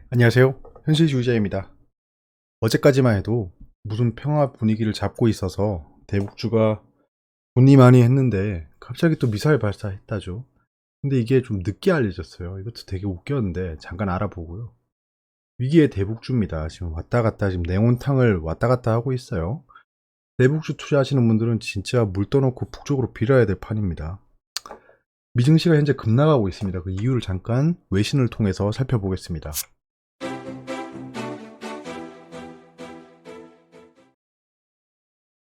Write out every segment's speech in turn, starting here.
안녕하세요. 현실주의자입니다. 어제까지만 해도 무슨 평화 분위기를 잡고 있어서 대북주가 돈이 많이 했는데 갑자기 또 미사일 발사했다죠. 근데 이게 좀 늦게 알려졌어요. 이것도 되게 웃겼는데 잠깐 알아보고요. 위기의 대북주입니다. 지금 왔다 갔다 지금 냉온탕을 왔다 갔다 하고 있어요. 대북주 투자하시는 분들은 진짜 물 떠놓고 북쪽으로 빌어야 될 판입니다. 미증시가 현재 급락하고 있습니다. 그 이유를 잠깐 외신을 통해서 살펴보겠습니다.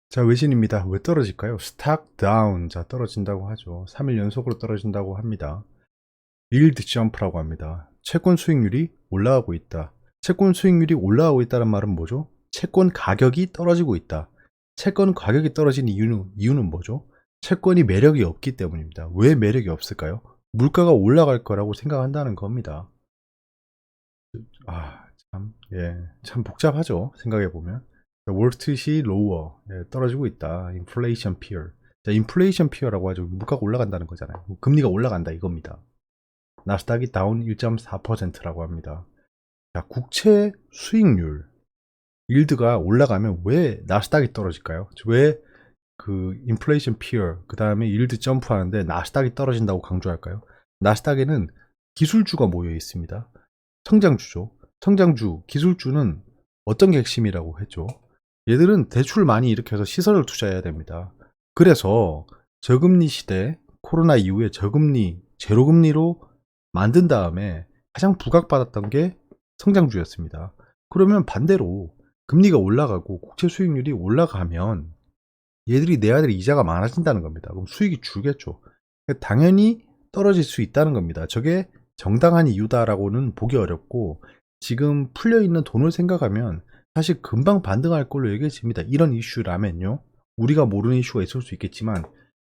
자, 외신입니다. 왜 떨어질까요? 스탁 다운. 자, 떨어진다고 하죠. 3일 연속으로 떨어진다고 합니다. 일드 점프라고 합니다. 채권 수익률이 올라가고 있다. 채권 수익률이 올라가고 있다는 말은 뭐죠? 채권 가격이 떨어지고 있다. 채권 가격이 떨어진 이유는 뭐죠? 채권이 매력이 없기 때문입니다. 왜 매력이 없을까요? 물가가 올라갈 거라고 생각한다는 겁니다. 참 복잡하죠. 생각해보면. 월스트리트이 로워, 떨어지고 있다. 인플레이션 피어. 자, 인플레이션 피어라고 하죠. 물가가 올라간다는 거잖아요. 금리가 올라간다 이겁니다. 나스닥이 다운 1.4%라고 합니다. 자, 국채 수익률, 일드가 올라가면 왜 나스닥이 떨어질까요? 왜 그 인플레이션 피어, 그 다음에 일드 점프하는데 나스닥이 떨어진다고 강조할까요? 나스닥에는 기술주가 모여 있습니다. 성장주죠. 성장주, 기술주는 어떤 게 핵심이라고 했죠? 얘들은 대출 많이 일으켜서 시설을 투자해야 됩니다. 그래서 저금리 시대, 코로나 이후에 저금리, 제로금리로 만든 다음에 가장 부각받았던 게 성장주였습니다. 그러면 반대로 금리가 올라가고 국채 수익률이 올라가면 얘들이 내야 될 이자가 많아진다는 겁니다. 그럼 수익이 줄겠죠. 당연히 떨어질 수 있다는 겁니다. 저게 정당한 이유다라고는 보기 어렵고 지금 풀려있는 돈을 생각하면 사실 금방 반등할 걸로 얘기해집니다. 이런 이슈라면요. 우리가 모르는 이슈가 있을 수 있겠지만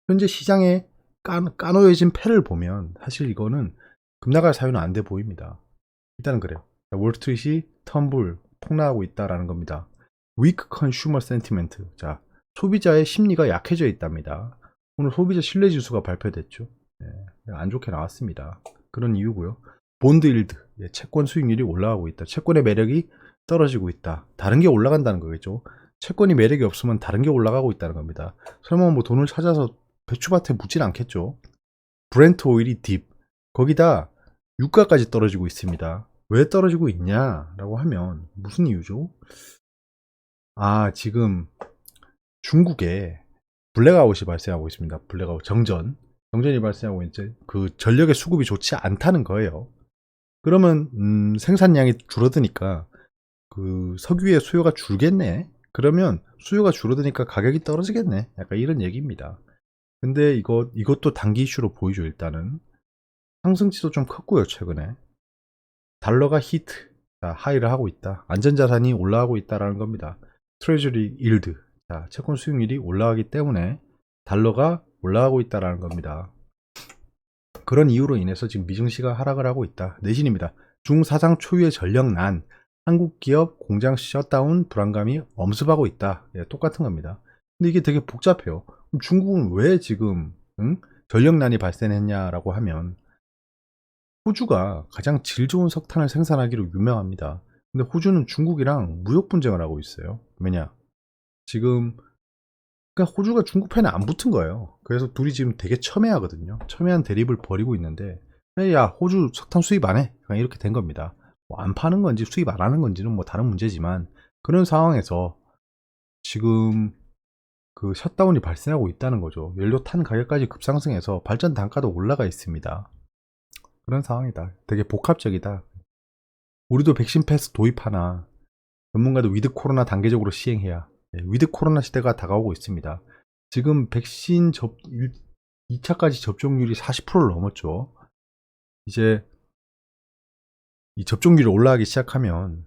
현재 시장에 까놓여진 패를 보면 사실 이거는 급나갈 사유는 안 돼 보입니다. 일단은 그래요. 월스트리트이 텀블 폭락하고 있다라는 겁니다. Weak consumer sentiment. 자, 소비자의 심리가 약해져 있답니다. 오늘 소비자 신뢰지수가 발표됐죠. 안 좋게 나왔습니다. 그런 이유고요. 본드 일드, 채권 수익률이 올라가고 있다. 채권의 매력이 떨어지고 있다. 다른 게 올라간다는 거겠죠. 채권이 매력이 없으면 다른 게 올라가고 있다는 겁니다. 설마 뭐 돈을 찾아서 배추밭에 묻진 않겠죠. 브렌트 오일이 딥. 거기다 유가까지 떨어지고 있습니다. 왜 떨어지고 있냐라고 하면 무슨 이유죠? 지금 중국에 블랙아웃이 발생하고 있습니다. 블랙아웃 정전이 발생하고 이제 그 전력의 수급이 좋지 않다는 거예요. 그러면 생산량이 줄어드니까 그 석유의 수요가 줄겠네. 그러면 수요가 줄어드니까 가격이 떨어지겠네. 약간 이런 얘기입니다. 근데 이것도 단기 이슈로 보이죠. 일단은 상승치도 좀 컸고요. 최근에 달러가 히트, 하이를 하고 있다. 안전자산이 올라가고 있다라는 겁니다. 트레저리 일드, 채권 수익률이 올라가기 때문에 달러가 올라가고 있다라는 겁니다. 그런 이유로 인해서 지금 미증시가 하락을 하고 있다. 내신입니다. 중사상 초유의 전력난, 한국 기업 공장 셧다운 불안감이 엄습하고 있다. 똑같은 겁니다. 근데 이게 되게 복잡해요. 그럼 중국은 왜 지금 전력난이 발생했냐라고 하면 호주가 가장 질 좋은 석탄을 생산하기로 유명합니다. 근데 호주는 중국이랑 무역 분쟁을 하고 있어요. 왜냐? 지금 그러니까 호주가 중국 편에 안 붙은 거예요. 그래서 둘이 지금 되게 첨예하거든요. 첨예한 대립을 벌이고 있는데 야 호주 석탄 수입 안 해? 이렇게 된 겁니다. 뭐안 파는 건지 수입 안 하는 건지는 뭐 다른 문제지만 그런 상황에서 지금 그 셧다운이 발생하고 있다는 거죠. 연료탄 가격까지 급상승해서 발전 단가도 올라가 있습니다. 그런 상황이다. 되게 복합적이다. 우리도 백신 패스 도입하나 전문가도 위드 코로나 단계적으로 시행해야 위드 코로나 시대가 다가오고 있습니다. 지금 백신 2차까지 접종률이 40%를 넘었죠. 이제 이 접종률이 올라가기 시작하면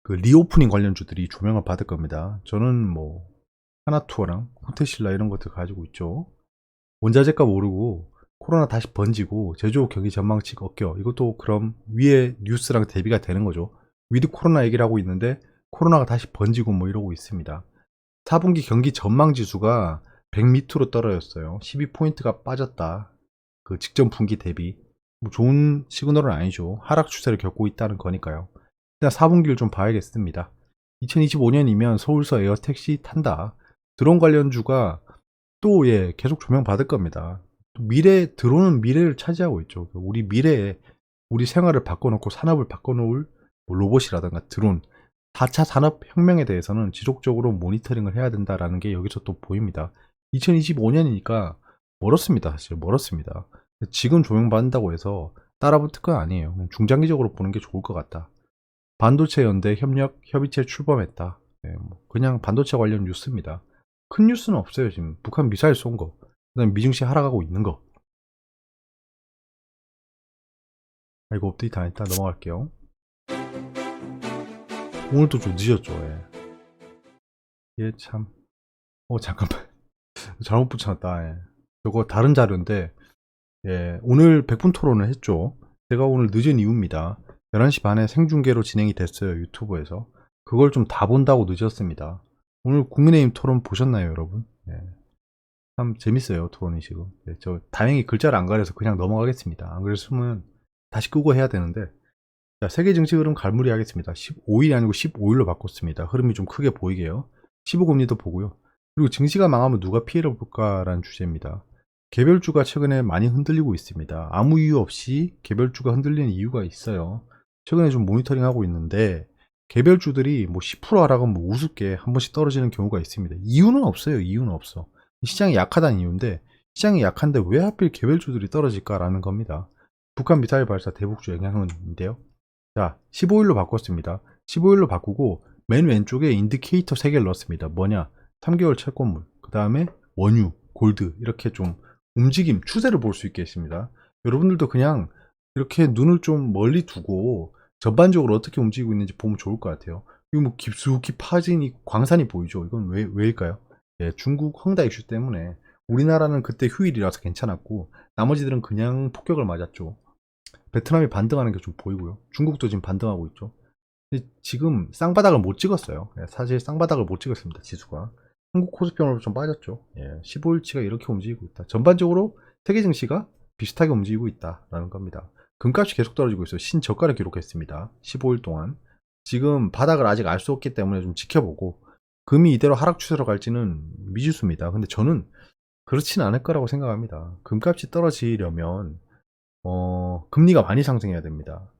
그 리오프닝 관련주들이 조명을 받을 겁니다. 저는 뭐 하나투어랑 호텔신라 이런 것들 가지고 있죠. 원자재값 오르고 코로나 다시 번지고 제조업 경기 전망치 꺾여. 이것도 그럼 위에 뉴스랑 대비가 되는 거죠. 위드 코로나 얘기를 하고 있는데 코로나가 다시 번지고 뭐 이러고 있습니다. 4분기 경기 전망 지수가 100 밑으로 떨어졌어요. 12포인트가 빠졌다. 그 직전 분기 대비. 뭐 좋은 시그널은 아니죠. 하락 추세를 겪고 있다는 거니까요. 일단 4분기를 좀 봐야겠습니다. 2025년이면 서울서 에어택시 탄다. 드론 관련주가 또 계속 조명받을 겁니다. 드론은 미래를 차지하고 있죠. 우리 미래에 우리 생활을 바꿔놓고 산업을 바꿔놓을 뭐 로봇이라든가 드론, 4차 산업혁명에 대해서는 지속적으로 모니터링을 해야 된다라는 게 여기서 또 보입니다. 2025년이니까 멀었습니다. 사실 멀었습니다. 지금 조명받는다고 해서 따라붙을 건 아니에요. 중장기적으로 보는 게 좋을 것 같다. 반도체 연대 협력 협의체 출범했다. 그냥 반도체 관련 뉴스입니다. 큰 뉴스는 없어요. 지금 북한 미사일 쏜 거, 그다음에 미증시 하락하고 있는 거. 이거 업데이트 안 했다. 넘어갈게요. 오늘도 좀 늦었죠. 참. 잠깐만. 잘못 붙여놨다. 저거 다른 자료인데, 오늘 100분 토론을 했죠. 제가 오늘 늦은 이유입니다. 11시 반에 생중계로 진행이 됐어요. 유튜브에서. 그걸 좀 다 본다고 늦었습니다. 오늘 국민의힘 토론 보셨나요, 여러분? 참 재밌어요, 토론이 지금. 저 다행히 글자를 안 가려서 그냥 넘어가겠습니다. 안 그랬으면 다시 끄고 해야 되는데. 자, 세계 증시 흐름 갈무리 하겠습니다. 15일이 아니고 15일로 바꿨습니다. 흐름이 좀 크게 보이게요. 15금리도 보고요. 그리고 증시가 망하면 누가 피해를 볼까라는 주제입니다. 개별주가 최근에 많이 흔들리고 있습니다. 아무 이유 없이 개별주가 흔들리는 이유가 있어요. 최근에 좀 모니터링하고 있는데 개별주들이 뭐 10% 하락은 뭐 우습게 한 번씩 떨어지는 경우가 있습니다. 이유는 없어요. 이유는 없어. 시장이 약하다는 이유인데 시장이 약한데 왜 하필 개별주들이 떨어질까라는 겁니다. 북한 미사일 발사 대북주 영향인데요. 자, 15일로 바꿨습니다. 15일로 바꾸고 맨 왼쪽에 인디케이터 3개를 넣었습니다. 뭐냐? 3개월 채권물, 그 다음에 원유, 골드 이렇게 좀 움직임, 추세를 볼 수 있게 했습니다. 여러분들도 그냥 이렇게 눈을 좀 멀리 두고 전반적으로 어떻게 움직이고 있는지 보면 좋을 것 같아요. 이거 뭐 깊숙이 파진 광산이 보이죠? 이건 왜일까요? 중국 헝다 이슈 때문에 우리나라는 그때 휴일이라서 괜찮았고 나머지들은 그냥 폭격을 맞았죠. 베트남이 반등하는 게 좀 보이고요. 중국도 지금 반등하고 있죠. 근데 지금 쌍바닥을 못 찍었어요. 사실 쌍바닥을 못 찍었습니다. 지수가. 한국 코스피오늘 좀 빠졌죠. 15일치가 이렇게 움직이고 있다. 전반적으로 세계 증시가 비슷하게 움직이고 있다라는 겁니다. 금값이 계속 떨어지고 있어요. 신저가를 기록했습니다. 15일 동안. 지금 바닥을 아직 알 수 없기 때문에 좀 지켜보고 금이 이대로 하락 추세로 갈지는 미지수입니다. 근데 저는 그렇지는 않을 거라고 생각합니다. 금값이 떨어지려면 금리가 많이 상승해야 됩니다.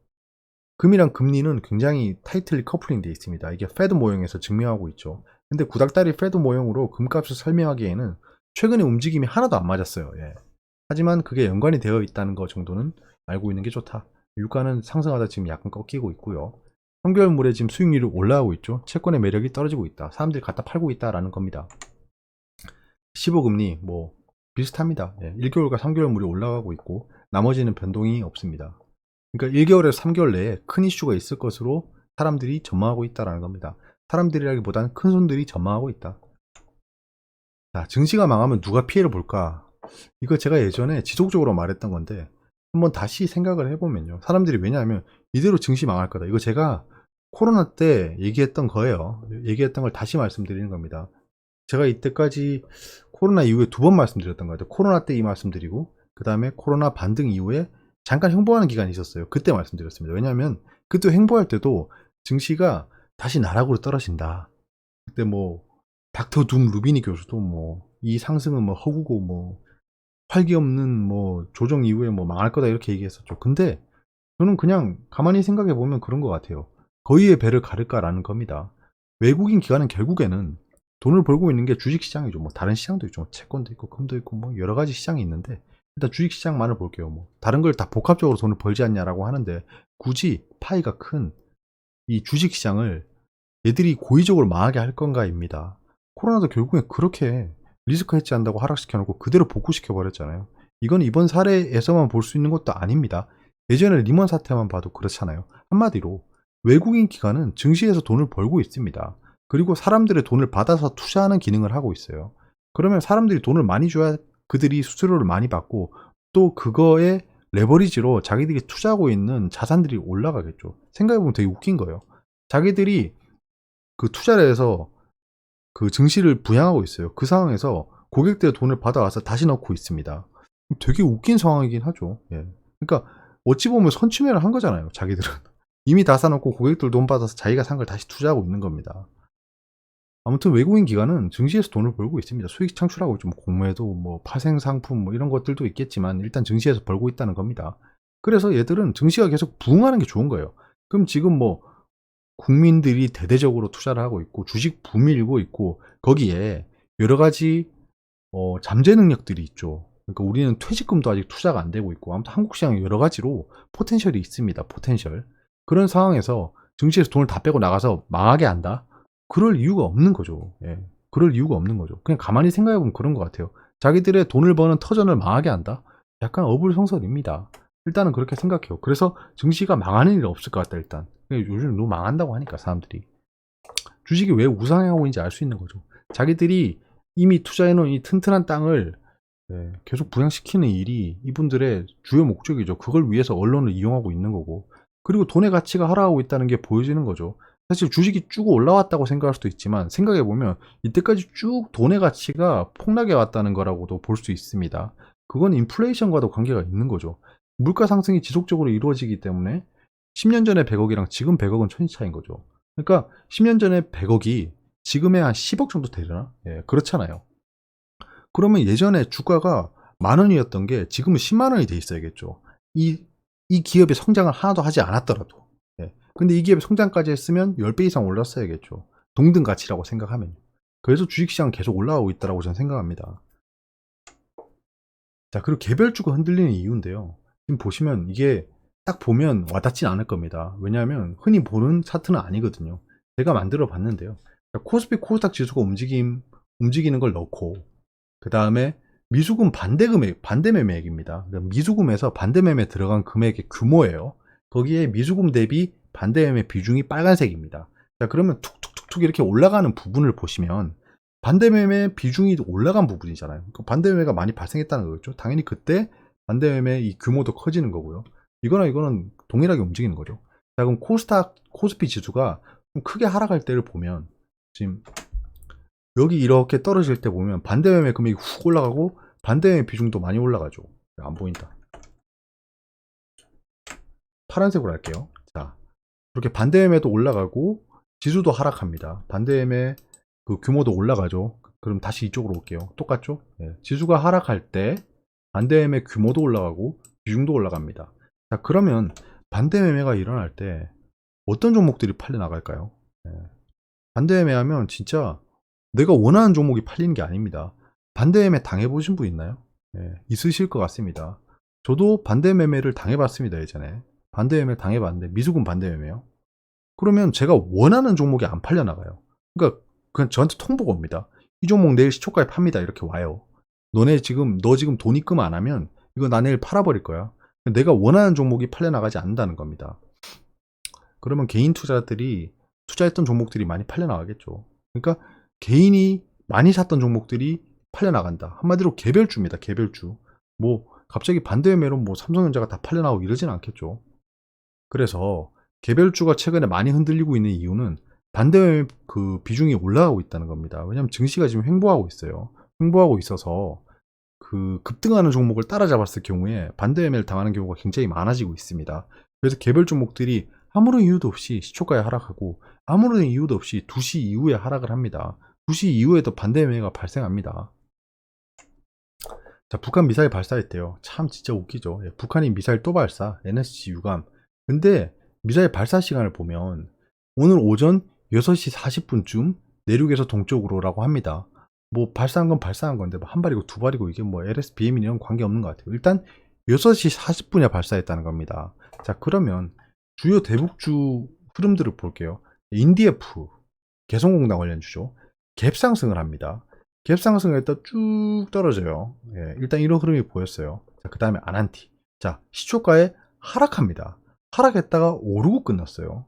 금이랑 금리는 굉장히 타이틀리 커플링 되어 있습니다. 이게 페드 모형에서 증명하고 있죠. 근데 구닥다리 페드 모형으로 금값을 설명하기에는 최근에 움직임이 하나도 안 맞았어요. 하지만 그게 연관이 되어 있다는 것 정도는 알고 있는 게 좋다. 유가는 상승하다 지금 약간 꺾이고 있고요. 한겨울물에 지금 수익률이 올라가고 있죠. 채권의 매력이 떨어지고 있다. 사람들이 갖다 팔고 있다라는 겁니다. 15금리 뭐 비슷합니다. 1개월과 3개월물이 올라가고 있고 나머지는 변동이 없습니다. 그러니까 1개월에서 3개월 내에 큰 이슈가 있을 것으로 사람들이 전망하고 있다는 겁니다. 사람들이라기보다는 큰 손들이 전망하고 있다. 자, 증시가 망하면 누가 피해를 볼까? 이거 제가 예전에 지속적으로 말했던 건데 한번 다시 생각을 해보면요. 사람들이 왜냐하면 이대로 증시 망할 거다. 이거 제가 코로나 때 얘기했던 거예요. 얘기했던 걸 다시 말씀드리는 겁니다. 제가 이때까지 코로나 이후에 2번 말씀드렸던 것 같아요. 코로나 때 이 말씀드리고 그 다음에 코로나 반등 이후에 잠깐 횡보하는 기간이 있었어요. 그때 말씀드렸습니다. 왜냐하면 그때 횡보할 때도 증시가 다시 나락으로 떨어진다. 그때 뭐 닥터 둠 루비니 교수도 뭐 이 상승은 뭐 허구고 뭐 활기 없는 뭐 조정 이후에 뭐 망할 거다 이렇게 얘기했었죠. 근데 저는 그냥 가만히 생각해 보면 그런 것 같아요. 거의의 배를 가를까라는 겁니다. 외국인 기관은 결국에는 돈을 벌고 있는 게 주식시장이죠. 뭐 다른 시장도 있죠. 채권도 있고 금도 있고 뭐 여러 가지 시장이 있는데 일단 주식시장만을 볼게요. 뭐 다른 걸 다 복합적으로 돈을 벌지 않냐라고 하는데 굳이 파이가 큰 이 주식시장을 얘들이 고의적으로 망하게 할 건가입니다. 코로나도 결국엔 그렇게 리스크 해지한다고 하락시켜놓고 그대로 복구시켜버렸잖아요. 이건 이번 사례에서만 볼 수 있는 것도 아닙니다. 예전에 리먼 사태만 봐도 그렇잖아요. 한마디로 외국인 기관은 증시에서 돈을 벌고 있습니다. 그리고 사람들의 돈을 받아서 투자하는 기능을 하고 있어요. 그러면 사람들이 돈을 많이 줘야 그들이 수수료를 많이 받고 또 그거에 레버리지로 자기들이 투자하고 있는 자산들이 올라가겠죠. 생각해보면 되게 웃긴 거예요. 자기들이 그 투자를 해서 그 증시를 부양하고 있어요. 그 상황에서 고객들의 돈을 받아와서 다시 넣고 있습니다. 되게 웃긴 상황이긴 하죠. 그러니까 어찌 보면 선취매를 한 거잖아요. 자기들은. 이미 다 사놓고 고객들 돈 받아서 자기가 산 걸 다시 투자하고 있는 겁니다. 아무튼 외국인 기관은 증시에서 돈을 벌고 있습니다. 수익 창출하고 있죠. 뭐 공매도, 뭐 파생 상품, 뭐 이런 것들도 있겠지만 일단 증시에서 벌고 있다는 겁니다. 그래서 얘들은 증시가 계속 부흥하는 게 좋은 거예요. 그럼 지금 뭐 국민들이 대대적으로 투자를 하고 있고 주식 붐이 일고 있고 거기에 여러 가지 잠재 능력들이 있죠. 그러니까 우리는 퇴직금도 아직 투자가 안 되고 있고 아무튼 한국 시장에 여러 가지로 포텐셜이 있습니다. 포텐셜. 그런 상황에서 증시에서 돈을 다 빼고 나가서 망하게 한다? 그럴 이유가 없는 거죠. 예. 그럴 이유가 없는 거죠. 그냥 가만히 생각해보면 그런 것 같아요. 자기들의 돈을 버는 터전을 망하게 한다? 약간 어불성설입니다. 일단은 그렇게 생각해요. 그래서 증시가 망하는 일은 없을 것 같다, 일단. 요즘 너무 망한다고 하니까, 사람들이. 주식이 왜 우상향하고 있는지 알 수 있는 거죠. 자기들이 이미 투자해놓은 이 튼튼한 땅을 계속 부양시키는 일이 이분들의 주요 목적이죠. 그걸 위해서 언론을 이용하고 있는 거고. 그리고 돈의 가치가 하락하고 있다는 게 보여지는 거죠. 사실 주식이 쭉 올라왔다고 생각할 수도 있지만 생각해보면 이때까지 쭉 돈의 가치가 폭락해 왔다는 거라고도 볼 수 있습니다. 그건 인플레이션과도 관계가 있는 거죠. 물가 상승이 지속적으로 이루어지기 때문에 10년 전에 100억이랑 지금 100억은 천지 차이인 거죠. 그러니까 10년 전에 100억이 지금의 한 10억 정도 되려나? 예, 그렇잖아요. 그러면 예전에 주가가 만 원이었던 게 지금은 10만 원이 돼 있어야겠죠. 이 기업의 성장을 하나도 하지 않았더라도. 예. 근데 이 기업의 성장까지 했으면 10배 이상 올랐어야겠죠. 동등 가치라고 생각하면. 그래서 주식시장은 계속 올라가고 있다고 저는 생각합니다. 자, 그리고 개별주가 흔들리는 이유인데요. 지금 보시면 이게 딱 보면 와닿진 않을 겁니다. 왜냐하면 흔히 보는 차트는 아니거든요. 제가 만들어 봤는데요. 코스피 코스닥 지수가 움직이는 걸 넣고 그 다음에 미수금 반대 매매액입니다. 그러니까 미수금에서 반대 매매 들어간 금액의 규모예요. 거기에 미수금 대비 반대 매매 비중이 빨간색입니다. 자, 그러면 툭툭툭툭 이렇게 올라가는 부분을 보시면 반대 매매 비중이 올라간 부분이잖아요. 그러니까 반대 매매가 많이 발생했다는 거겠죠. 당연히 그때 반대 매매 이 규모도 커지는 거고요. 이거는 동일하게 움직이는 거죠. 자, 그럼 코스피 지수가 좀 크게 하락할 때를 보면 지금 여기 이렇게 떨어질 때 보면 반대 매매 금액이 훅 올라가고 반대 매매 비중도 많이 올라가죠. 안 보인다. 파란색으로 할게요. 자, 이렇게 반대 매매도 올라가고 지수도 하락합니다. 반대 매매 그 규모도 올라가죠. 그럼 다시 이쪽으로 올게요. 똑같죠? 네. 지수가 하락할 때 반대 매매 규모도 올라가고 비중도 올라갑니다. 자, 그러면 반대 매매가 일어날 때 어떤 종목들이 팔려 나갈까요? 네. 반대 매매하면 진짜 내가 원하는 종목이 팔리는 게 아닙니다. 반대 매매 당해보신 분 있나요? 네, 있으실 것 같습니다. 저도 반대 매매를 당해봤습니다. 예전에 반대 매매 당해봤는데 미수금 반대 매매요. 그러면 제가 원하는 종목이 안 팔려 나가요. 그러니까 그냥 저한테 통보가 옵니다. 이 종목 내일 시초가에 팝니다. 이렇게 와요. 너 지금 돈 입금 안 하면 이거 나 내일 팔아버릴 거야. 내가 원하는 종목이 팔려 나가지 않는다는 겁니다. 그러면 개인 투자들이 투자했던 종목들이 많이 팔려 나가겠죠. 그러니까 개인이 많이 샀던 종목들이 팔려 나간다. 한마디로 개별주입니다. 개별주. 뭐 갑자기 반대 매매로 뭐 삼성전자가 다 팔려 나오고 이러진 않겠죠. 그래서 개별주가 최근에 많이 흔들리고 있는 이유는 반대 매매 그 비중이 올라가고 있다는 겁니다. 왜냐하면 증시가 지금 횡보하고 있어요. 횡보하고 있어서 그 급등하는 종목을 따라잡았을 경우에 반대 매매를 당하는 경우가 굉장히 많아지고 있습니다. 그래서 개별 종목들이 아무런 이유도 없이 시초가에 하락하고 아무런 이유도 없이 2시 이후에 하락을 합니다. 2시 이후에도 반대 매매가 발생합니다. 자, 북한 미사일 발사했대요. 참 진짜 웃기죠. 예, 북한이 미사일 또 발사, NSC 유감. 근데 미사일 발사 시간을 보면 오늘 오전 6시 40분쯤 내륙에서 동쪽으로라고 합니다. 뭐 발사한 건 발사한 건데 뭐 한 발이고 두 발이고 이게 뭐 LSBM 이랑 관계없는 것 같아요. 일단 6시 40분에 발사했다는 겁니다. 자, 그러면 주요 대북주 흐름들을 볼게요. 인디에프, 개성공단 관련주죠. 갭 상승을 합니다. 갭 상승을 했다 쭉 떨어져요. 예, 일단 이런 흐름이 보였어요. 자, 그 다음에 아난티. 자, 시초가에 하락합니다. 하락했다가 오르고 끝났어요.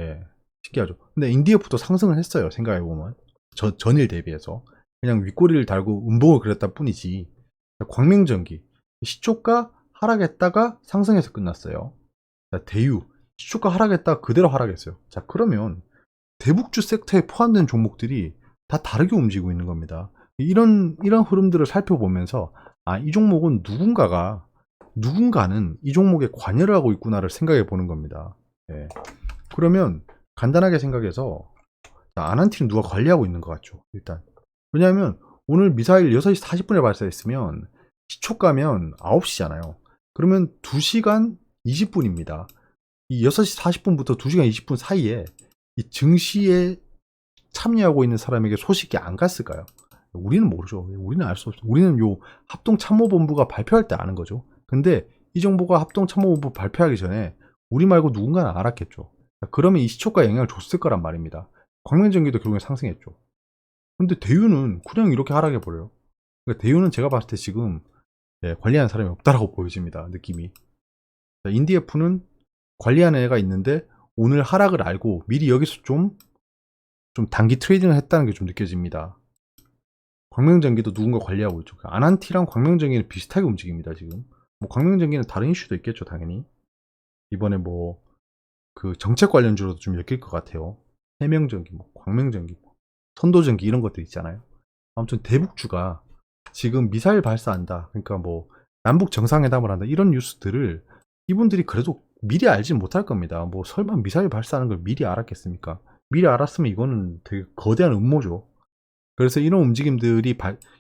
예, 신기하죠. 근데 인디에프도 상승을 했어요. 생각해보면. 전일 대비해서. 그냥 윗꼬리를 달고 음봉을 그렸다 뿐이지. 광명전기. 시초가 하락했다가 상승해서 끝났어요. 자, 대유. 시초가 하락했다가 그대로 하락했어요. 자, 그러면 대북주 섹터에 포함된 종목들이 다 다르게 움직이고 있는 겁니다. 이런 흐름들을 살펴보면서 이 종목은 누군가는 이 종목에 관여를 하고 있구나를 생각해 보는 겁니다. 예. 그러면 간단하게 생각해서 아난티는 누가 관리하고 있는 것 같죠. 일단. 왜냐하면 오늘 미사일 6시 40분에 발사했으면 시초가면 9시잖아요. 그러면 2시간 20분입니다. 이 6시 40분부터 2시간 20분 사이에 이 증시에 참여하고 있는 사람에게 소식이 안 갔을까요? 우리는 모르죠. 우리는 알 수 없죠. 우리는 요 합동참모본부가 발표할 때 아는 거죠. 근데 이 정보가 합동참모본부 발표하기 전에 우리 말고 누군가는 알았겠죠. 그러면 이 시초가에 영향을 줬을 거란 말입니다. 광명전기도 결국에 상승했죠. 근데 대유는 그냥 이렇게 하락해 버려요. 그러니까 대유는 제가 봤을 때 지금 관리하는 사람이 없다라고 보여집니다. 느낌이. 인디에프는 관리하는 애가 있는데 오늘 하락을 알고 미리 여기서 좀 단기 트레이딩을 했다는 게 좀 느껴집니다. 광명전기도 누군가 관리하고 있죠. 아난티랑 광명전기는 비슷하게 움직입니다. 지금 뭐 광명전기는 다른 이슈도 있겠죠. 당연히 이번에 뭐 그 정책 관련주로도 좀 엮일 것 같아요. 해명전기, 뭐 광명전기, 뭐 선도전기 이런 것들 있잖아요. 아무튼 대북주가 지금 미사일 발사한다. 그러니까 뭐 남북 정상회담을 한다. 이런 뉴스들을 이분들이 그래도 미리 알지 못할 겁니다. 뭐 설마 미사일 발사하는 걸 미리 알았겠습니까? 미리 알았으면 이거는 되게 거대한 음모죠. 그래서 이런 움직임들이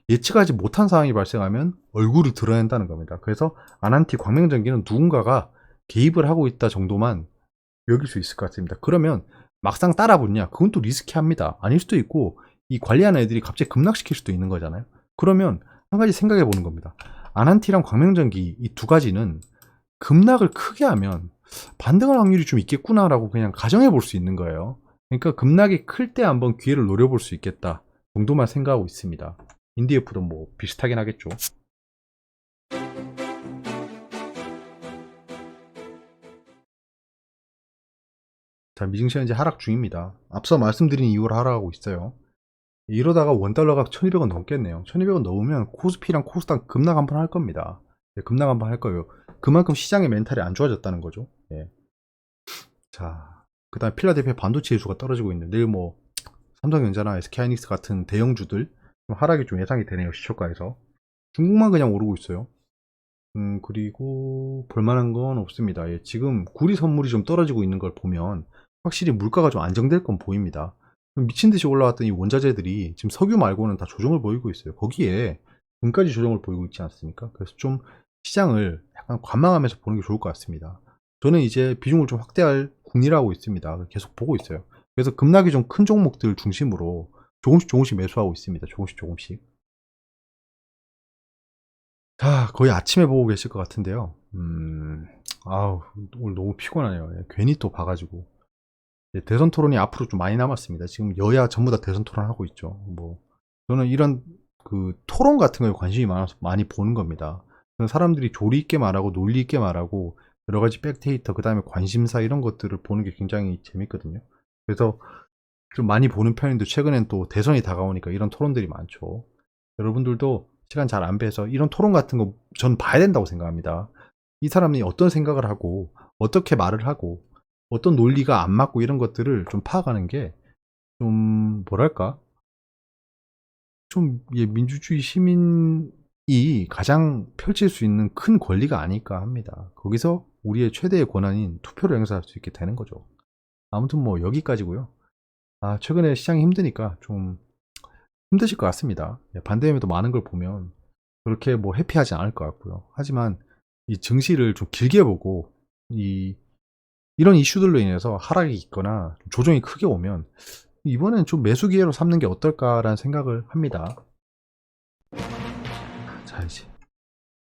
예측하지 못한 상황이 발생하면 얼굴을 드러낸다는 겁니다. 그래서 아난티 광명전기는 누군가가 개입을 하고 있다 정도만 여길 수 있을 것 같습니다. 그러면 막상 따라붙냐? 그건 또 리스키합니다. 아닐 수도 있고 이 관리하는 애들이 갑자기 급락시킬 수도 있는 거잖아요. 그러면 한 가지 생각해 보는 겁니다. 아난티랑 광명전기 이 두 가지는 급락을 크게 하면 반등할 확률이 좀 있겠구나라고 그냥 가정해 볼 수 있는 거예요. 그러니까 급락이 클 때 한번 기회를 노려볼 수 있겠다 정도만 생각하고 있습니다. 인디에프도 뭐 비슷하긴 하겠죠. 자, 미증시 현재 하락 중입니다. 앞서 말씀드린 이유로 하락하고 있어요. 이러다가 원달러가 1200원 넘겠네요. 1200원 넘으면 코스피랑 코스닥 급락 한번 할 겁니다. 급락 한번 할 거예요. 그만큼 시장의 멘탈이 안 좋아졌다는 거죠. 예. 자, 그 다음에 필라델피아 반도체 지수가 떨어지고 있는데 내일 뭐 삼성전자나 SK하이닉스 같은 대형주들 좀 하락이 좀 예상이 되네요. 시초가에서. 중국만 그냥 오르고 있어요. 그리고 볼만한 건 없습니다. 예, 지금 구리 선물이 좀 떨어지고 있는 걸 보면 확실히 물가가 좀 안정될 건 보입니다. 미친 듯이 올라왔던 이 원자재들이 지금 석유 말고는 다 조정을 보이고 있어요. 거기에 금까지 조정을 보이고 있지 않습니까? 그래서 좀 시장을 약간 관망하면서 보는 게 좋을 것 같습니다. 저는 이제 비중을 좀 확대할 궁리라고 있습니다. 계속 보고 있어요. 그래서 급락이 좀 큰 종목들 중심으로 조금씩 매수하고 있습니다. 조금씩. 자, 거의 아침에 보고 계실 것 같은데요. 아우, 오늘 너무 피곤하네요. 예, 괜히 또 봐가지고. 예, 대선 토론이 앞으로 좀 많이 남았습니다. 지금 여야 전부 다 대선 토론 하고 있죠. 뭐, 저는 이런 그 토론 같은 거에 관심이 많아서 많이 보는 겁니다. 사람들이 조리 있게 말하고 논리 있게 말하고 여러 가지 백데이터, 그 다음에 관심사 이런 것들을 보는 게 굉장히 재밌거든요. 그래서 좀 많이 보는 편인데 최근엔 또 대선이 다가오니까 이런 토론들이 많죠. 여러분들도 시간 잘 안 빼서 이런 토론 같은 거 전 봐야 된다고 생각합니다. 이 사람이 어떤 생각을 하고 어떻게 말을 하고 어떤 논리가 안 맞고 이런 것들을 좀 파악하는 게 좀 뭐랄까 좀 민주주의 시민이 가장 펼칠 수 있는 큰 권리가 아닐까 합니다. 거기서 우리의 최대의 권한인 투표를 행사할 수 있게 되는 거죠. 아무튼 뭐 여기까지고요. 최근에 시장이 힘드니까 좀 힘드실 것 같습니다. 반대에도 많은 걸 보면 그렇게 뭐 해피하지 않을 것 같고요. 하지만 이 증시를 좀 길게 보고 이런 이슈들로 인해서 하락이 있거나 조정이 크게 오면 이번엔 좀 매수 기회로 삼는 게 어떨까라는 생각을 합니다. 자, 이제